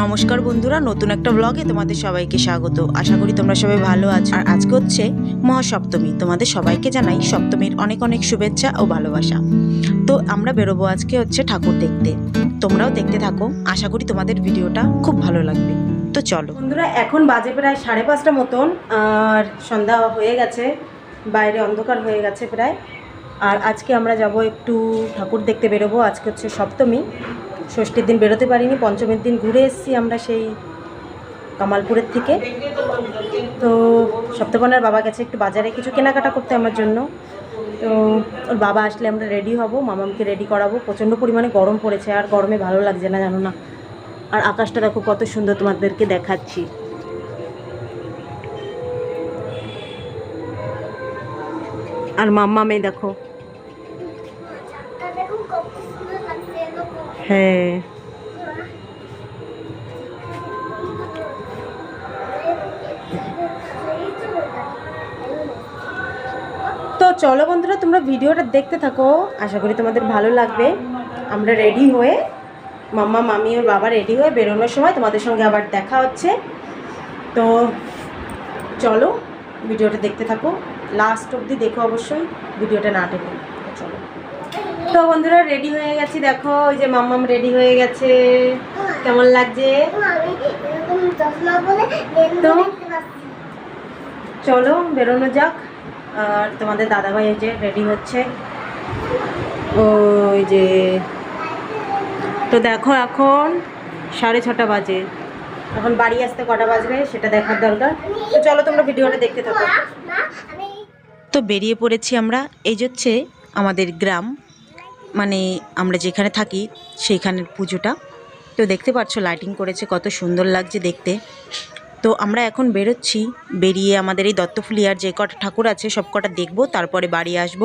নমস্কার বন্ধুরা, নতুন একটা ব্লগে তোমাদের সবাইকে স্বাগত। আশা করি তোমরা সবাই ভালো আছো। আর আজকে হচ্ছে মহাসপ্তমী। তোমাদের সবাইকে জানাই সপ্তমীর অনেক অনেক শুভেচ্ছা ও ভালোবাসা। তো আমরা বেরোবো আজকে হচ্ছে ঠাকুর দেখতে। তোমরাও দেখতে থাকো, আশা করি তোমাদের ভিডিওটা খুব ভালো লাগবে। তো চলো বন্ধুরা, এখন বাজে প্রায় 5:30 মতন, আর সন্ধ্যা হয়ে গেছে, বাইরে অন্ধকার হয়ে গেছে প্রায়। আর আজকে আমরা যাব একটু ঠাকুর দেখতে বেরোবো। আজকে হচ্ছে সপ্তমী, ষষ্ঠীর দিন বেরোতে পারিনি, পঞ্চমীর দিন ঘুরে এসেছি আমরা সেই কামালপুরের থেকে। তো সপ্তমীর বাবা গেছে একটু বাজারে কিছু কেনাকাটা করতে আমার জন্য। তো ওর বাবা আসলে আমরা রেডি হব, মামামকে রেডি করাবো। প্রচণ্ড পরিমাণে গরম পড়েছে, আর গরমে ভালো লাগছে না, জানো না। আর আকাশটা দেখো কত সুন্দর, তোমাদেরকে দেখাচ্ছি। আর মাম্মামে দেখো, হ্যাঁ তো চলো বন্ধুরা, তোমরা ভিডিওটা দেখতে থাকো, আশা করি তোমাদের ভালো লাগবে। আমরা রেডি হয়ে, মাম্মা মামি ওর বাবা রেডি হয়ে বেরোনোর সময় তোমাদের সঙ্গে আবার দেখা হচ্ছে। তো চলো ভিডিওটা দেখতে থাকো, লাস্ট অবধি দেখো অবশ্যই, ভিডিওটা না টেনে। চলো। তো বন্ধুরা রেডি হয়ে গেছি, দেখো ওই যে মাম্মাম রেডি হয়ে গেছে। কেমন লাগছে? তো চলো বেরোনো যাক। আর তোমাদের দাদাভাই এই যে রেডি হচ্ছে, ওই যে। তো দেখো এখন 6:30 বাজে, এখন বাড়ি আসতে কটা বাজবে সেটা দেখার দরকার। তো চলো তোমরা ভিডিওটা দেখতে থাকো। তো বেরিয়ে পড়েছি আমরা। এই হচ্ছে আমাদের গ্রাম, মানে আমরা যেখানে থাকি সেইখানের পুজোটা। তো দেখতে পাচ্ছ লাইটিং করেছে, কত সুন্দর লাগছে দেখতে। তো আমরা এখন বেরোচ্ছি, বেরিয়ে আমাদের এই দত্তফুলিয়ার যে কটা ঠাকুর আছে সব কটা দেখবো, তারপরে বাড়ি আসব।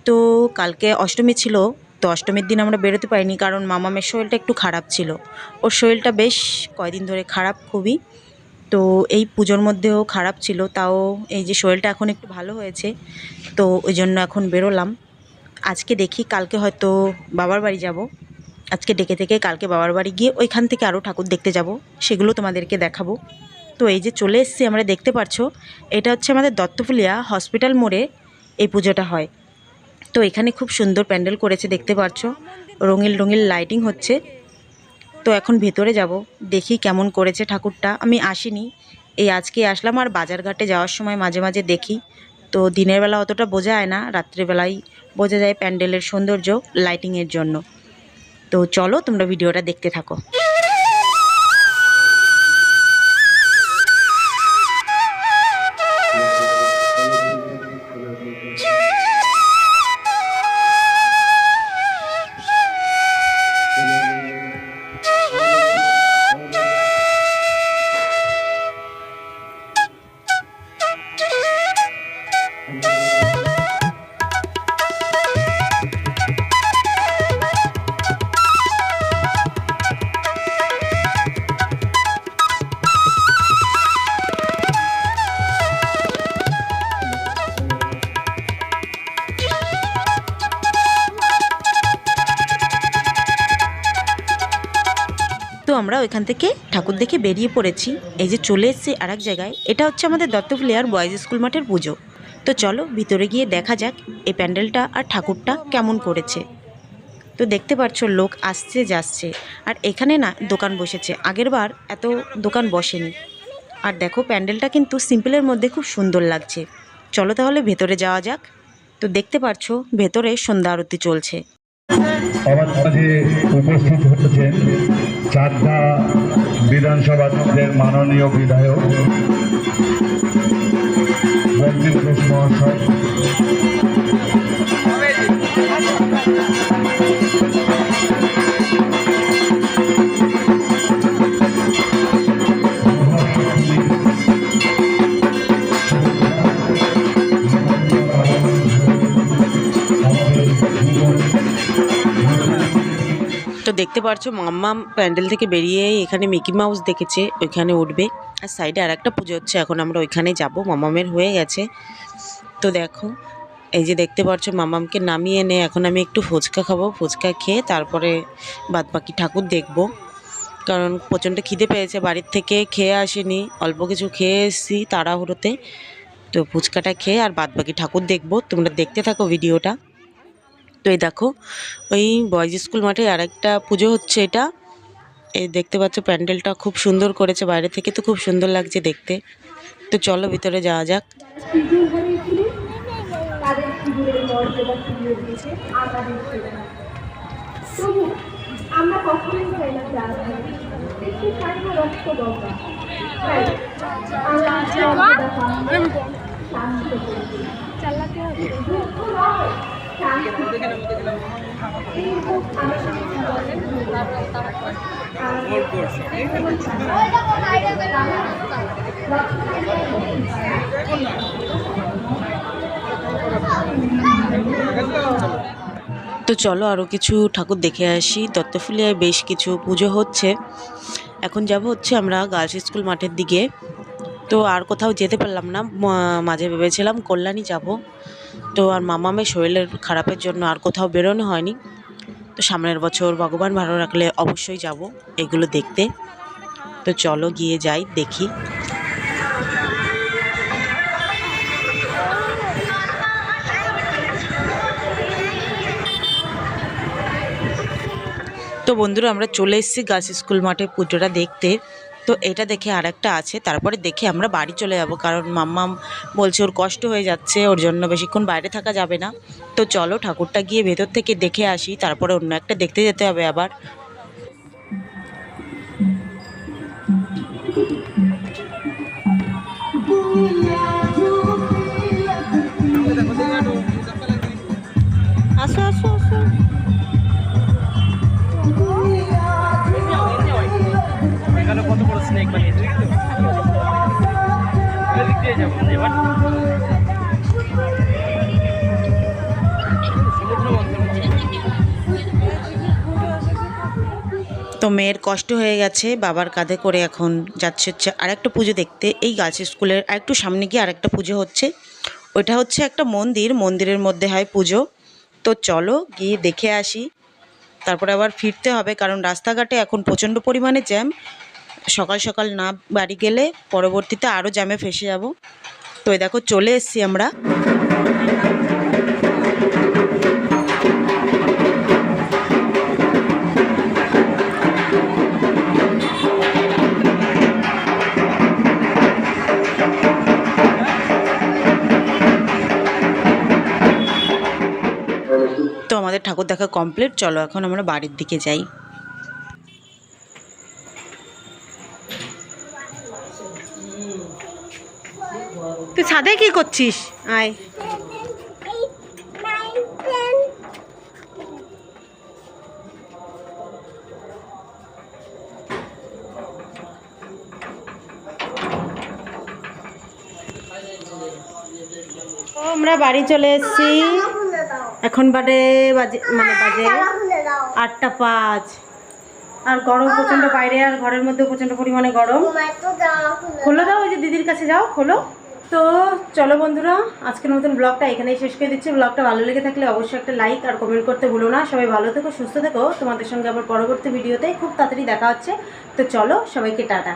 তো কালকে অষ্টমী ছিল, তো অষ্টমীর দিন আমরা বেরোতে পারিনি, কারণ মামামের শরীরটা একটু খারাপ ছিল। ওর শরীরটা বেশ কয়দিন ধরে খারাপ খুবই। তো এই পুজোর মধ্যেও খারাপ ছিল, তাও এই যে শরীরটা এখন একটু ভালো হয়েছে, তো ওই জন্য এখন বেরোলাম। আজকে দেখি, কালকে হয়তো বাবার বাড়ি যাব। আজকে ডেকে থেকে কালকে বাবার বাড়ি গিয়ে ওইখান থেকে আরও ঠাকুর দেখতে যাব, সেগুলো তোমাদেরকে দেখাবো। তো এই যে চলে এসেছি আমরা, দেখতে পাচ্ছো এটা হচ্ছে আমাদের দত্তফুলিয়া হসপিটাল মোড়ে এই পুজোটা হয়। তো এখানে খুব সুন্দর প্যান্ডেল করেছে, দেখতে পাচ্ছো রঙিন রঙিন লাইটিং হচ্ছে। তো এখন ভেতরে যাব, দেখি কেমন করেছে ঠাকুরটা। আমি আসিনি, এই আজকে আসলাম। আর বাজারঘাটে যাওয়ার সময় মাঝে মাঝে দেখি, তো দিনের বেলা অতটা বোঝা যায় না, রাত্রিবেলাই বোঝা যায় প্যান্ডেলের সৌন্দর্য লাইটিংয়ের জন্য। তো চলো তোমরা ভিডিওটা দেখতে থাকো। তো আমরা ওইখান থেকে ঠাকুর দেখে বেরিয়ে পড়েছি। এই যে চলে এসেছি আর এক জায়গায়, এটা হচ্ছে আমাদের দত্তফুলিয়ার বয়েজ স্কুল মাঠের পুজো। তো চলো ভিতরে গিয়ে দেখা যাক এই প্যান্ডেলটা আর ঠাকুরটা কেমন করেছে। তো দেখতে পাচ্ছ লোক আসছে যাচ্ছে, আর এখানে না দোকান বসেছে, আগের বার এত দোকান বসেনি। আর দেখো প্যান্ডেলটা কিন্তু সিম্পলের মধ্যে খুব সুন্দর লাগছে। চলো তাহলে ভেতরে যাওয়া যাক। তো দেখতে পাচ্ছ ভেতরে সন্ধ্যা আরতি চলছে। আমার মাঝে উপস্থিত হচ্ছেন চাকদা বিধানসভার মাননীয় বিধায়ক বঙ্কিম ঘোষ মহাশয়, তো দেখতে পাচ্ছ মাম্মা প্যান্ডেল থেকে বেরিয়ে এখানে মিকি মাউস দেখেছে, ওইখানে উঠবে। আর সাইডে আর একটা পুজো হচ্ছে, এখন আমরা ওইখানে যাব। মামামের হয়ে গেছে। তো দেখো এই যে দেখতে পাচ্ছ মামামকে নামিয়ে এনে এখন আমি একটু ফুচকা খাবো, ফুচকা খেয়ে তারপরে বাদবাকি ঠাকুর দেখব। কারণ প্রচণ্ড খিদে পেয়েছে, বাড়ির থেকে খেয়ে আসিনি, অল্প কিছু খেয়ে এসেছি তাড়াহুড়োতে। তো ফুচকাটা খেয়ে আর বাদবাকি ঠাকুর দেখবো, তোমরা দেখতে থাকো ভিডিওটা। তো এই দেখো ওই বয়েজ স্কুল মাঠে আরেকটা পুজো হচ্ছে, এটা এই দেখতে পাচ্ছ প্যান্ডেলটা খুব সুন্দর করেছে, বাইরে থেকে তো খুব সুন্দর লাগছে দেখতে। তো চলো ভিতরে যাওয়া যাক। আমরা কখনোই চাই না একটু সাইড রক্ত দরকার চালাতে হবে তো চলো আরও কিছু ঠাকুর দেখে আসি। দত্তফুলিয়ায় বেশ কিছু পুজো হচ্ছে। এখন যাব হচ্ছে আমরা গার্লস স্কুল মাঠের দিকে। তো আর কোথাও যেতে পারলাম না, মাঝে ভেবেছিলাম কল্যাণী যাব, তো আর মামামের শরীরের খারাপের জন্য আর কোথাও বেরোনো হয়নি। তো সামনের বছর ভগবান ভালো রাখলে অবশ্যই যাব এগুলো দেখতে। তো চলো গিয়ে যাই দেখি। তো বন্ধুরা আমরা চলে এসেছি গার্লস স্কুল মাঠে পুজোটা দেখতে। তো এটা দেখে আর একটা আছে, তারপরে দেখে আমরা বাড়ি চলে যাব, কারণ মাম্মাম বলছে ওর কষ্ট হয়ে যাচ্ছে, ওর জন্য বেশিক্ষণ বাইরে থাকা যাবে না। তো চলো ঠাকুরটা গিয়ে ভেতর থেকে দেখে আসি, তারপরে অন্য একটা দেখতে যেতে হবে আবার। আসো আসো আসো। কত বড় স্নেক বানিয়েছে এবার তো মেয়ের কষ্ট হয়ে গেছে, বাবার কাঁধে করে এখন যাচ্ছে হচ্ছে আরেকটা পুজো দেখতে। এই গার্লস স্কুলের আরেকটু সামনে গিয়ে আরেকটা পুজো হচ্ছে, ওইটা হচ্ছে একটা মন্দির, মন্দিরের মধ্যে হয় পুজো। তো চলো গিয়ে দেখে আসি, তারপরে আবার ফিরতে হবে, কারণ রাস্তাঘাটে এখন প্রচণ্ড পরিমাণে জ্যাম। সকাল সকাল না বাড়ি গেলে পরবর্তীতে আরও জ্যামে ফেসে যাব। তো এই দেখো চলে এসেছি আমরা। তো আমাদের ঠাকুর দেখা কমপ্লিট, চলো এখন আমরা বাড়ির দিকে যাই। তুই ছাদে কি করছিস? আয়। আমরা বাড়ি চলে এসেছি, এখন বাজে 8:05। আর গরম প্রচণ্ড বাইরে, আর ঘরের মধ্যে প্রচণ্ড পরিমাণে গরম। খোলো দাও, ওই যে দিদির কাছে যাও, খোলো। তো চলো বন্ধুরা, আজকের মতন ব্লগটা এখানেই শেষ করে দিচ্ছি। ব্লগটা ভালো লেগে থাকলে অবশ্যই একটা লাইক আর কমেন্ট করতে ভুলো না। সবাই ভালো থেকো, সুস্থ থেকো। তোমাদের সঙ্গে আবার পরবর্তী ভিডিওতে খুব তাড়াতাড়ি দেখা হচ্ছে। তো চলো সবাইকে টাটা।